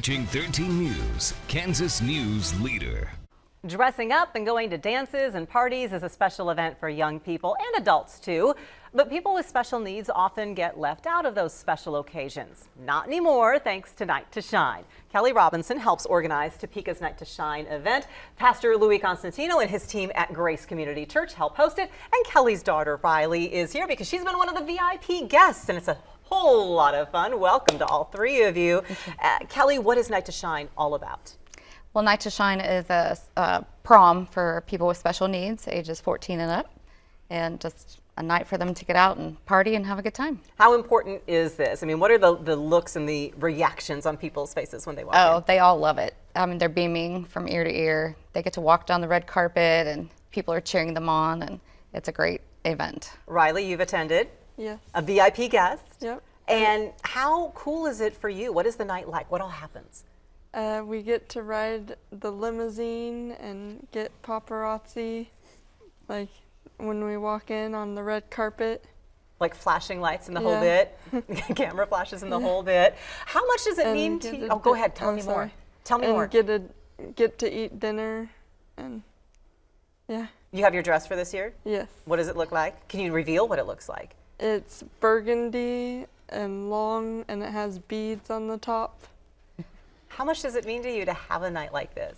Watching 13 News, Kansas News Leader. Dressing up and going to dances and parties is a special event for young people and adults too. But people with special needs often get left out of those special occasions. Not anymore, thanks to Night to Shine. Kelly Robinson helps organize Topeka's Night to Shine event. Pastor Louis Constantino and his team at Grace Community Church help host it. And Kelly's daughter Riley is here because she's been one of the VIP guests, and it's a whole lot of fun. Welcome to all three of you. Kelly, what is Night to Shine all about? Well, Night to Shine is a prom for people with special needs, ages 14 and up, and just a night for them to get out and party and have a good time. How important is this? I mean, what are the looks and the reactions on people's faces when they walk in? Oh, they all love it. I mean, they're beaming from ear to ear. They get to walk down the red carpet, and people are cheering them on, and it's a great event. Riley, you've attended. Yes. A VIP guest. Yep. And how cool is it for you? What is the night like? What all happens? We get to ride the limousine and get paparazzi, like when we walk in on the red carpet. Like flashing lights in the whole bit, camera flashes in the whole bit. How much does it mean to you? Oh, go ahead, tell me more. Tell me more. Get to eat dinner, and yeah. You have your dress for this year? Yes. What does it look like? Can you reveal what it looks like? It's burgundy and long, and it has beads on the top. How much does it mean to you to have a night like this?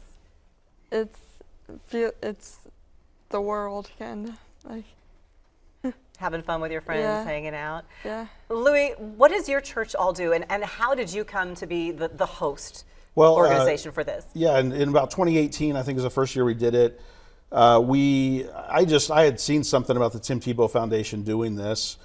It's the world, kind of like. Having fun with your friends, hanging out. Yeah. Louis, what does your church all do, and how did you come to be the host organization for this? Yeah, in about 2018, I think was the first year we did it. I had seen something about the Tim Tebow Foundation doing this,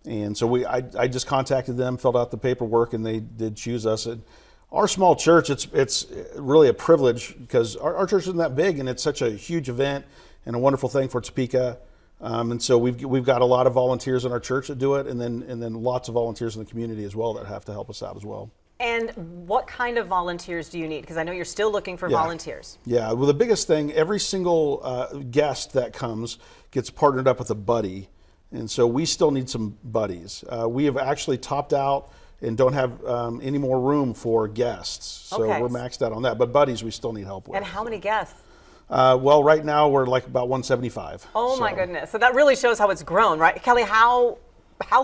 and so I just contacted them, filled out the paperwork, and they did choose us. And our small church, it's really a privilege because our church isn't that big, and it's such a huge event and a wonderful thing for Topeka. And so we've got a lot of volunteers in our church that do it, and then lots of volunteers in the community as well that have to help us out as well. And what kind of volunteers do you need? Because I know you're still looking for volunteers. Yeah, well, the biggest thing, every single guest that comes gets partnered up with a buddy. And so we still need some buddies. We have actually topped out and don't have any more room for guests. So we're maxed out on that. But buddies, we still need help with. And how many guests? Well, right now we're like about 175. Oh, my goodness. So that really shows how it's grown, right? Kelly, how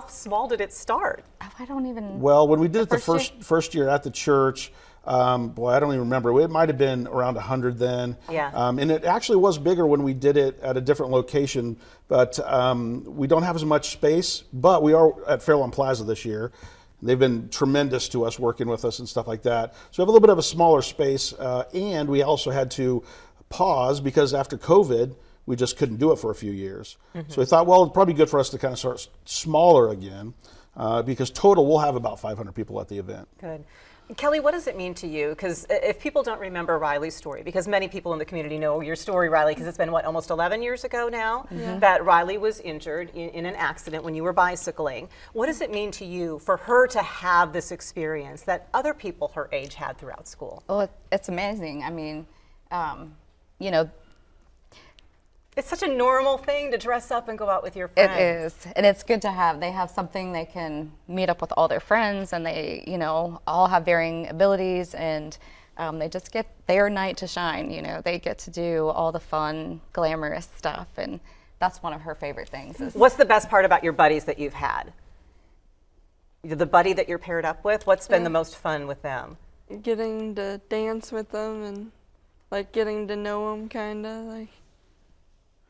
small did it start? I don't even. Well, when we did it the first year at the church, I don't even remember. It might have been around 100 then. Yeah. And it actually was bigger when we did it at a different location, but we don't have as much space. But we are at Fairlawn Plaza this year. They've been tremendous to us, working with us and stuff like that. So we have a little bit of a smaller space, and we also had to pause because after COVID, we just couldn't do it for a few years. So we thought, well, it'd probably be good for us to kind of start smaller again, because total we'll have about 500 people at the event. Good. Kelly, what does it mean to you? Because if people don't remember Riley's story, because many people in the community know your story, Riley, because it's been, what, almost 11 years ago now that Riley was injured in an accident when you were bicycling. What does it mean to you for her to have this experience that other people her age had throughout school? Well, it's amazing. I mean, you know, it's such a normal thing to dress up and go out with your friends. It is, and it's good to have. They have something they can meet up with all their friends, and they, all have varying abilities, and they just get their night to shine. They get to do all the fun, glamorous stuff, and that's one of her favorite things. What's the best part about your buddies that you've had? The buddy that you're paired up with, what's been the most fun with them? Getting to dance with them and like getting to know them, kind of like.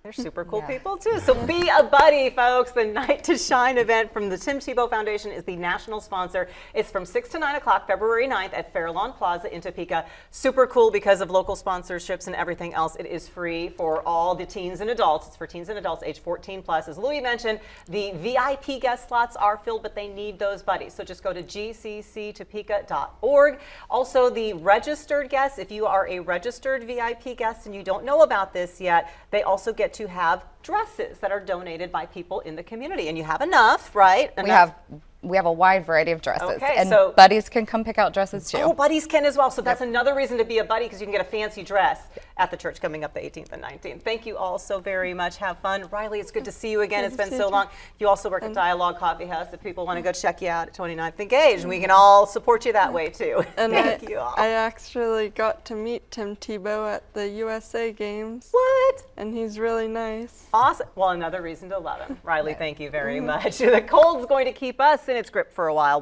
They're super cool people too. So be a buddy, folks. The Night to Shine event from the Tim Tebow Foundation is the national sponsor. It's from 6 to 9 o'clock, February 9th at Fairlawn Plaza in Topeka. Super cool because of local sponsorships and everything else. It is free for all the teens and adults. It's for teens and adults age 14 plus. As Louis mentioned, the VIP guest slots are filled, but they need those buddies. So just go to gcctopeka.org. Also, the registered guests, if you are a registered VIP guest and you don't know about this yet, they also get to have dresses that are donated by people in the community, and you have enough, right? We have we have a wide variety of dresses. Okay, and so- buddies can come pick out dresses too. Oh, buddies can as well. So that's another reason to be a buddy, because you can get a fancy dress at the church coming up the 18th and 19th. Thank you all so very much. Have fun. Riley, it's good to see you again. It's been so long. You also work at Dialogue Coffee House if people want to go check you out at 29th and Gage. We can all support you that way too. And Thank you all. I actually got to meet Tim Tebow at the USA games. What? And he's really nice. Awesome. Well, another reason to love him. Riley, thank you very much. The cold's going to keep us in its grip for a while.